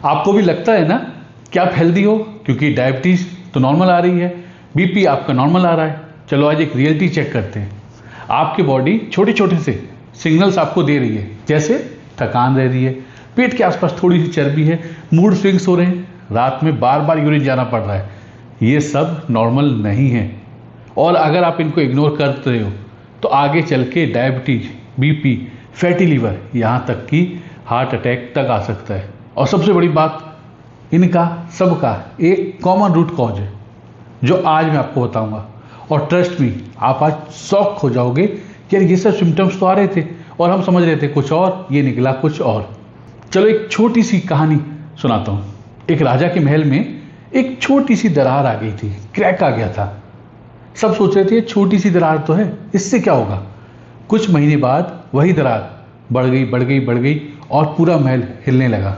आपको भी लगता है ना कि आप हेल्दी हो, क्योंकि डायबिटीज़ तो नॉर्मल आ रही है, बीपी आपका नॉर्मल आ रहा है। चलो आज एक रियलिटी चेक करते हैं। आपकी बॉडी छोटे छोटे से सिग्नल्स आपको दे रही है, जैसे थकान रह रही है, पेट के आसपास थोड़ी सी चर्बी है, मूड स्विंग्स हो रहे हैं, रात में बार बार यूरिन जाना पड़ रहा है। ये सब नॉर्मल नहीं है, और अगर आप इनको इग्नोर करते रहे हो तो आगे चल के डायबिटीज, बीपी, फैटी लीवर, यहाँ तक कि हार्ट अटैक तक आ सकता है। और सबसे बड़ी बात, इनका सबका एक कॉमन रूट कॉज है जो आज मैं आपको बताऊंगा। और ट्रस्ट मी, आप आज शॉक हो जाओगे कि यार ये सब सिम्टम्स तो आ रहे थे और हम समझ रहे थे कुछ और, ये निकला कुछ और। चलो एक छोटी सी कहानी सुनाता हूँ। एक राजा के महल में एक छोटी सी दरार आ गई थी, क्रैक आ गया था। सब सोच रहे थे छोटी सी दरार तो है, इससे क्या होगा। कुछ महीने बाद वही दरार बढ़ गई बढ़ गई बढ़ गई और पूरा महल हिलने लगा।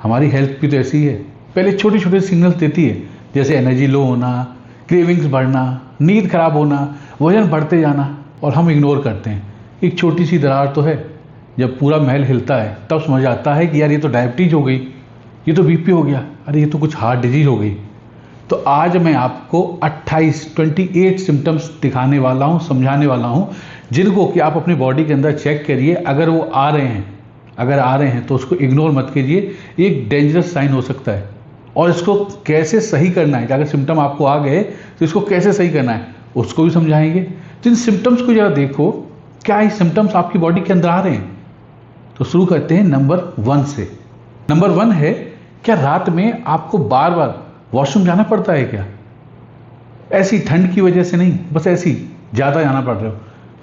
हमारी हेल्थ भी तो ऐसी ही है, पहले छोटे छोटे सिग्नल्स देती है, जैसे एनर्जी लो होना, क्रेविंग्स बढ़ना, नींद खराब होना, वजन बढ़ते जाना, और हम इग्नोर करते हैं। एक छोटी सी दरार तो है, जब पूरा महल हिलता है तब समझ आता है कि यार ये तो डायबिटीज हो गई, ये तो बीपी हो गया, अरे ये तो कुछ हार्ट डिजीज हो गई। तो आज मैं आपको 28 सिम्टम्स दिखाने वाला हूँ, समझाने वाला हूँ, जिनको कि आप अपनी बॉडी के अंदर चेक करिए। अगर वो आ रहे हैं तो उसको इग्नोर मत कीजिए, एक डेंजरस साइन हो सकता है। और इसको कैसे सही करना है, अगर सिम्टम आपको आ गए तो इसको कैसे सही करना है उसको भी समझाएंगे। तो इन सिम्टम्स को जरा देखो, क्या ये सिम्टम्स आपकी बॉडी के अंदर आ रहे हैं। तो शुरू करते हैं नंबर 1 से। नंबर 1 है, क्या रात में आपको बार बार वॉशरूम जाना पड़ता है क्या? ऐसी ठंड की वजह से नहीं, बस ऐसी ज़्यादा जाना पड़ रहा हो।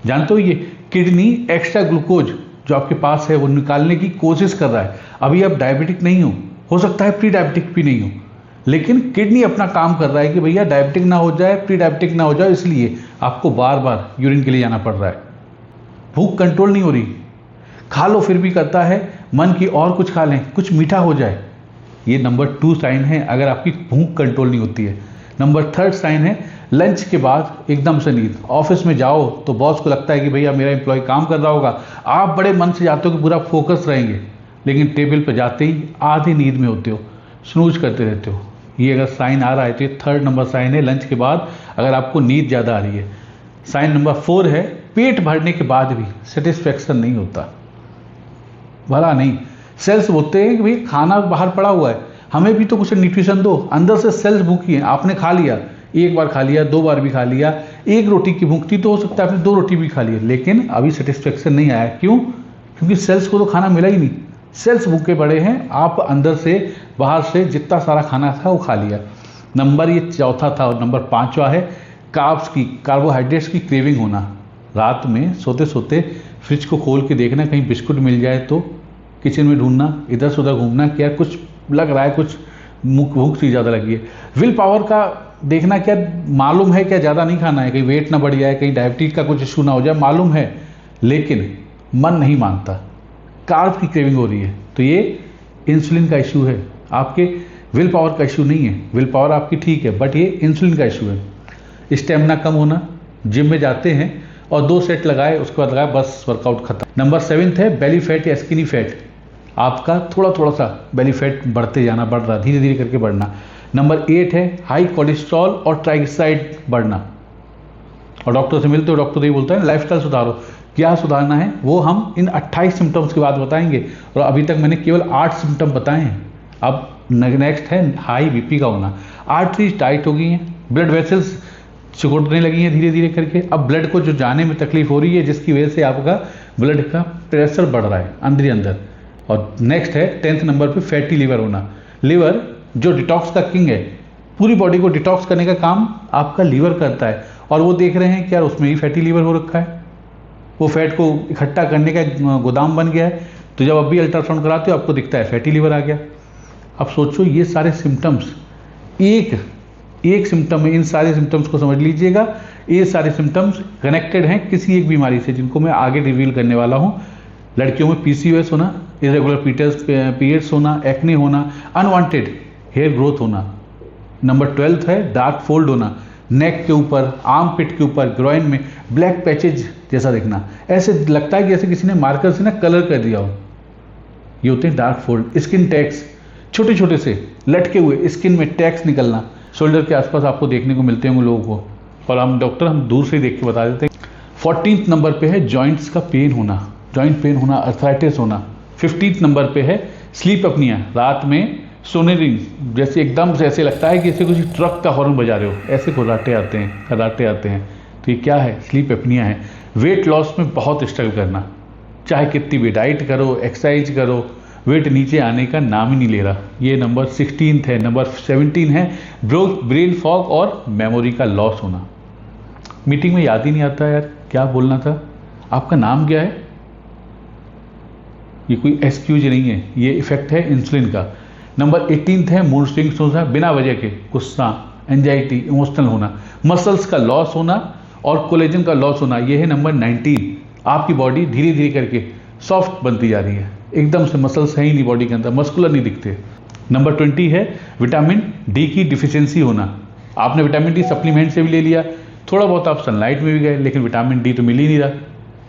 जानते हो ये किडनी एक्स्ट्रा ग्लूकोज जो आपके पास है वो निकालने की कोशिश कर रहा है। अभी आप डायबिटिक नहीं हो सकता है प्री डायबिटिक भी नहीं हो, लेकिन किडनी अपना काम कर रहा है कि भैया डायबिटिक ना हो जाए, प्री डायबिटिक ना हो जाए, इसलिए आपको बार बार यूरिन के लिए जाना पड़ रहा है। भूख कंट्रोल नहीं हो रही, खा लो फिर भी करता है मन की और कुछ खा लें, कुछ मीठा हो जाए। ये नंबर 2 साइन है अगर आपकी भूख कंट्रोल नहीं होती है। नंबर 3 साइन है, लंच के बाद एकदम से नींद। ऑफिस में जाओ तो बॉस को लगता है कि भैया मेरा एम्प्लॉय काम कर रहा होगा, आप बड़े मन से जाते हो कि पूरा फोकस रहेंगे, लेकिन टेबल पर जाते ही आधी नींद में होते हो, स्नूज करते रहते हो। ये अगर साइन आ रहा है तो ये 3rd नंबर साइन है, लंच के बाद अगर आपको नींद ज़्यादा आ रही है। साइन नंबर 4 है, पेट भरने के बाद भी सेटिस्फैक्शन नहीं होता, भला नहीं। सेल्स बोलते हैं कि भाई खाना बाहर पड़ा हुआ है, हमें भी तो कुछ न्यूट्रिशन दो। अंदर से सेल्स भूखी हैं, आपने खा लिया, एक बार खा लिया, 2 बार भी खा लिया, एक रोटी की भूख थी तो हो सकता है आपने 2 रोटी भी खा लिया, लेकिन अभी सेटिस्फैक्शन नहीं आया। क्यों? क्योंकि सेल्स को तो खाना मिला ही नहीं। सेल्स भूखे पड़े हैं, आप अंदर से बाहर से जितना सारा खाना था वो खा लिया। नंबर ये 4था था। और नंबर 5वां है, कार्ब्स की, कार्बोहाइड्रेट्स की क्रेविंग होना। रात में सोते सोते फ्रिज को खोल के देखना, कहीं बिस्कुट मिल जाए तो किचन में ढूंढना, इधर से उधर घूमना, क्या कुछ लग रहा है, कुछ भूख सी ज़्यादा लगी है। विल पावर का देखना, क्या मालूम है क्या ज़्यादा नहीं खाना है, कहीं वेट ना बढ़ जाए, कहीं डायबिटीज का कुछ इशू ना हो जाए, मालूम है लेकिन मन नहीं मानता, कार्ब की क्रेविंग हो रही है। तो ये इंसुलिन का इशू है, आपके विल पावर का इशू नहीं है। विल पावर आपकी ठीक है, बट ये इंसुलिन का इशू है। स्टेमिना कम होना, जिम में जाते हैं और 2 सेट लगाए, उसके बाद लगाए, बस वर्कआउट खत्म। नंबर 7 है, बेली फैट या स्किनी फैट। आपका थोड़ा थोड़ा सा बेली फैट बढ़ते जाना, बढ़ रहा, धीरे धीरे करके बढ़ना। नंबर 8 है, हाई कोलेस्ट्रॉल और ट्राइग्लिसराइड बढ़ना। और डॉक्टर से मिलते हो, डॉक्टर ये बोलता है लाइफस्टाइल सुधारो। क्या सुधारना है वो हम इन 28 सिम्टम्स के बाद बताएंगे, और अभी तक मैंने केवल 8 सिम्टम बताए हैं। अब नेक्स्ट है हाई बीपी का होना। आर्टरीज टाइट हो गई हैं, ब्लड वेसल्स सिकुड़ने लगी हैं धीरे धीरे करके। अब ब्लड को जो जाने में तकलीफ हो रही है, जिसकी वजह से आपका ब्लड का प्रेशर बढ़ रहा है अंदर अंदर। और नेक्स्ट है 10th नंबर पे फैटी लीवर होना। लीवर जो डिटॉक्स का किंग है, पूरी बॉडी को डिटॉक्स करने का काम आपका लीवर करता है, और वो देख रहे हैं कि यार उसमें ही फैटी लीवर हो रखा है, वो फैट को इकट्ठा करने का गोदाम बन गया है। तो जब अब भी अल्ट्रासाउंड कराते हो आपको दिखता है फैटी लीवर आ गया। अब सोचो ये सारे सिम्टम्स एक सिम्टम है, इन सारे सिम्टम्स को समझ लीजिएगा। ये सारे सिम्टम्स कनेक्टेड हैं किसी एक बीमारी से, जिनको मैं आगे रिवील करने वाला हूँ। लड़कियों में PCOS होना, इरेगुलर पीरियड्स होना, एक्ने होना, अनवांटेड हेयर ग्रोथ होना। नंबर 12 है डार्क फोल्ड होना, नेक के ऊपर, आर्म पिट के ऊपर, ग्रॉइन में ब्लैक पैचेज जैसा दिखना, ऐसे लगता है कि जैसे किसी ने मार्कर से ना कलर कर दिया हो। ये होते हैं डार्क फोल्ड, स्किन टैग्स, छोटे छोटे से लटके हुए स्किन में टैग्स निकलना शोल्डर के आसपास आपको देखने को मिलते होंगे लोगों को, और हम डॉक्टर हम दूर से देख के बता देते हैं। 14th नंबर पे है जॉइंट्स का पेन होना, जॉइंट पेन होना, अर्थराइटिस होना। 15th नंबर पे है स्लीप अपनिया, रात में सोने रिंग, जैसे एकदम से ऐसे लगता है कि जैसे किसी ट्रक का हॉर्न बजा रहे हो, ऐसे खर्राटे आते हैं। तो ये क्या है? स्लीप अपनिया है। वेट लॉस में बहुत स्ट्रगल करना, चाहे कितनी भी डाइट करो, एक्सरसाइज करो, वेट नीचे आने का नाम ही नहीं ले रहा। ये नंबर 16 है। नंबर 17 है ब्रेन फॉग और मेमोरी का लॉस होना। मीटिंग में याद ही नहीं आता यार क्या बोलना था, आपका नाम क्या है। ये कोई एक्सक्यूज नहीं है, ये इफेक्ट है इंसुलिन का। नंबर 18 है मूड स्विंग्स होना, बिना वजह के गुस्सा, एंजाइटी, इमोशनल होना। मसल्स का लॉस होना और कोलेजन का लॉस होना, ये है नंबर 19। आपकी बॉडी धीरे धीरे करके सॉफ्ट बनती जा रही है, एकदम से मसल्स है ही नहीं बॉडी के अंदर, मस्कुलर नहीं दिखते। नंबर 20 है विटामिन डी की डिफिशियंसी होना। आपने विटामिन डी सप्लीमेंट से भी ले लिया, थोड़ा बहुत आप सनलाइट में भी गए, लेकिन विटामिन डी तो मिल ही नहीं रहा।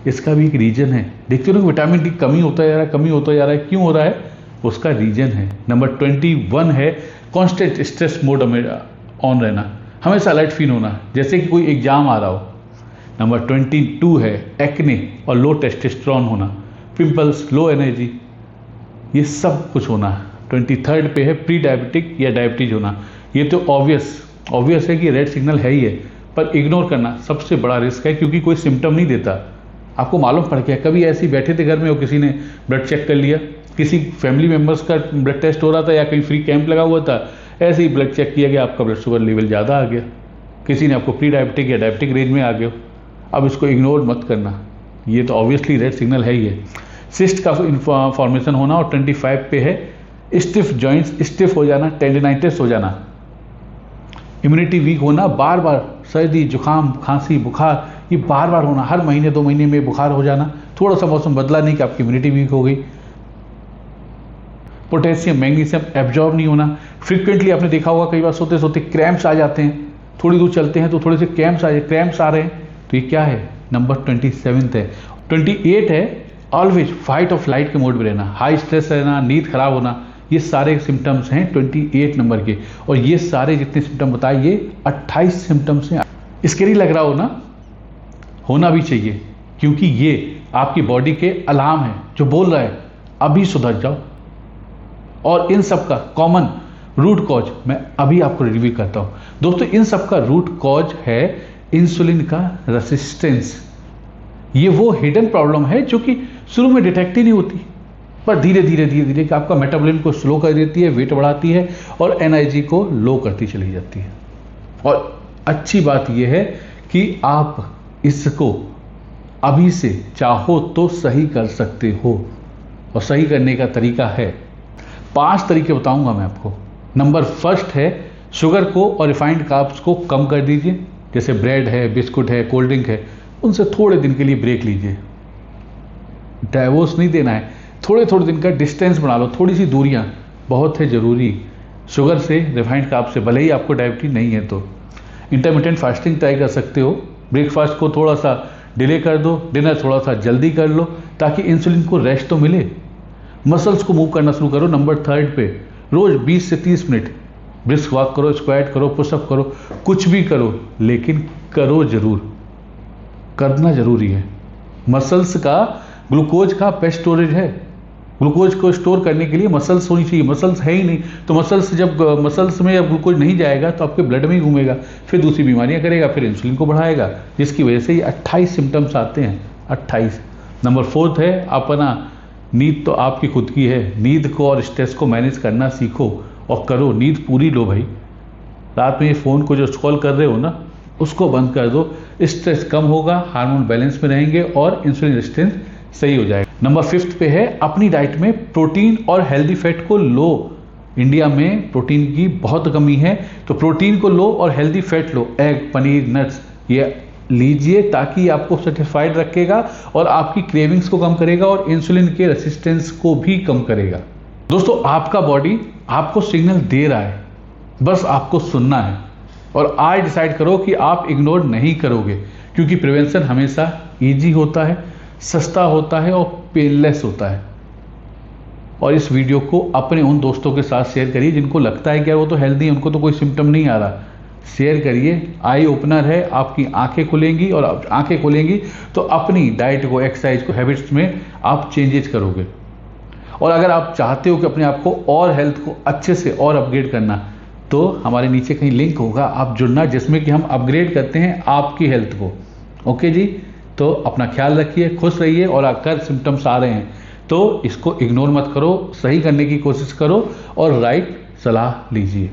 इसका भी एक रीजन है, देखते हो विटामिन डी कमी होता जा रहा है, क्यों हो रहा है? उसका रीजन है। नंबर 21 है कॉन्स्टेंट स्ट्रेस मोड में ऑन रहना, हमेशा अलर्ट फील होना, जैसे कि कोई एग्जाम आ रहा हो। नंबर 22 है एक्ने और लो टेस्टोस्टेरोन होना, पिंपल्स, लो एनर्जी, ये सब कुछ होना। 23rd पे है प्री डायबिटिक या डायबिटीज होना। ये तो ऑब्वियस है कि रेड सिग्नल है ही है, पर इग्नोर करना सबसे बड़ा रिस्क है, क्योंकि कोई सिम्टम नहीं देता। आपको मालूम पड़ गया, कभी ऐसे ही बैठे थे घर में और किसी ने ब्लड चेक कर लिया, किसी फैमिली मेम्बर्स का ब्लड टेस्ट हो रहा था या कहीं फ्री कैंप लगा हुआ था, ऐसे ही ब्लड चेक किया गया, आपका ब्लड शुगर लेवल ज़्यादा आ गया, किसी ने आपको प्री डायबिटिक या डायबिटिक रेंज में आ गया। अब इसको इग्नोर मत करना, ये तो ऑब्वियसली रेड सिग्नल है ही है। सिस्ट का फॉर्मेशन होना। और 25 पे है स्टिफ जॉइंट्स, स्टिफ हो जाना, टेंडिनाइटिस हो जाना, इम्यूनिटी वीक होना, बार बार सर्दी, जुकाम, खांसी, बुखार, ये बार बार होना, हर महीने 2 महीने में बुखार हो जाना, थोड़ा सा मौसम बदला नहीं कि आपकी इम्यूनिटी वीक हो गई। पोटेशियम, मैग्नीशियम एब्जॉर्ब नहीं होना। फ्रिक्वेंटली आपने देखा होगा कई बार सोते सोते क्रैम्प्स आ जाते हैं, थोड़ी दूर चलते हैं तो थोड़े से क्रैम्प्स आ रहे हैं, तो ये क्या है? नंबर 27 है। 28 है ऑलवेज फाइट ऑफ फ्लाइट के मोड में रहना, हाई स्ट्रेस रहना, नींद खराब होना, ये सारे सिम्टम्स हैं 28 नंबर के। और ये सारे जितने सिम्टम बताए, ये 28 सिम्टम्स हैं। इसके लिए लग रहा हो ना, होना भी चाहिए, क्योंकि ये आपकी बॉडी के अलार्म है जो बोल रहा है अभी सुधर जाओ। और इन सब का कॉमन रूट कॉज मैं अभी आपको रिव्यू करता हूं दोस्तों। इन सब का रूट कॉज है इंसुलिन का रेसिस्टेंस। ये वो हिडन प्रॉब्लम है जो कि शुरू में डिटेक्ट ही नहीं होती, पर धीरे धीरे आपका मेटाबॉलिज्म को स्लो कर देती है, वेट बढ़ाती है और एनर्जी को लो करती चली जाती है। और अच्छी बात यह है कि आप इसको अभी से चाहो तो सही कर सकते हो, और सही करने का तरीका है 5 तरीके बताऊंगा मैं आपको। नंबर 1 है शुगर को और रिफाइंड कार्ब्स को कम कर दीजिए, जैसे ब्रेड है, बिस्कुट है, कोल्ड ड्रिंक है, उनसे थोड़े दिन के लिए ब्रेक लीजिए। डाइवोर्स नहीं देना है, थोड़े दिन का डिस्टेंस बना लो, थोड़ी सी दूरियां बहुत है ज़रूरी शुगर से, रिफाइंड कार्ब से, भले ही आपको डायबिटीज नहीं है तो। इंटरमिटेंट फास्टिंग ट्राई कर सकते हो, ब्रेकफास्ट को थोड़ा सा डिले कर दो, डिनर थोड़ा सा जल्दी कर लो, ताकि इंसुलिन को रेस्ट तो मिले। मसल्स को मूव करना शुरू करो। नंबर 3 पे रोज 20 से 30 मिनट ब्रिस्क वॉक करो, स्क्वाट करो, पुशअप करो, कुछ भी करो, लेकिन करो जरूर, करना जरूरी है। मसल्स का ग्लूकोज का बेस्ट स्टोरेज है, ग्लूकोज को स्टोर करने के लिए मसल्स होनी चाहिए। मसल्स है ही नहीं तो मसल्स में जब ग्लूकोज नहीं जाएगा तो आपके ब्लड में ही घूमेगा, फिर दूसरी बीमारियां करेगा, फिर इंसुलिन को बढ़ाएगा, जिसकी वजह से ये 28 सिम्टम्स आते हैं। 28। नंबर 4 है अपना नींद तो आपकी खुद की है, नींद को और स्ट्रेस को मैनेज करना सीखो और करो, नींद पूरी लो भाई। रात में ये फ़ोन को जो स्क्रॉल कर रहे हो ना, उसको बंद कर दो, स्ट्रेस कम होगा, हार्मोन बैलेंस में रहेंगे और इंसुलिन रेजिस्टेंस सही हो जाएगा। नंबर 5 पे है अपनी डाइट में प्रोटीन और हेल्दी फैट को लो। इंडिया में प्रोटीन की बहुत कमी है, तो प्रोटीन को लो और हेल्दी फैट लो, एग, पनीर, नट्स ये लीजिए, ताकि आपको सेटिस्फाइड रखेगा और आपकी क्रेविंग्स को कम करेगा और इंसुलिन के रेसिस्टेंस को भी कम करेगा। दोस्तों आपका बॉडी आपको सिग्नल दे रहा है, बस आपको सुनना है। और आज डिसाइड करो कि आप इग्नोर नहीं करोगे, क्योंकि प्रिवेंशन हमेशा ईजी होता है, सस्ता होता है और पेनलेस होता है। और इस वीडियो को अपने उन दोस्तों के साथ शेयर करिए जिनको लगता है कि यार वो तो हेल्दी है, उनको तो कोई सिम्टम नहीं आ रहा। शेयर करिए, आई ओपनर है, आपकी आंखें खुलेंगी और आंखें खुलेंगी तो अपनी डाइट को, एक्सरसाइज को, हैबिट्स में आप चेंजेस करोगे। और अगर आप चाहते हो कि अपने आप को और हेल्थ को अच्छे से और अपग्रेड करना, तो हमारे नीचे कहीं लिंक होगा, आप जुड़ना, जिसमें कि हम अपग्रेड करते हैं आपकी हेल्थ को। ओके जी, तो अपना ख्याल रखिए, खुश रहिए, और अगर सिम्टम्स आ रहे हैं तो इसको इग्नोर मत करो, सही करने की कोशिश करो और राइट सलाह लीजिए।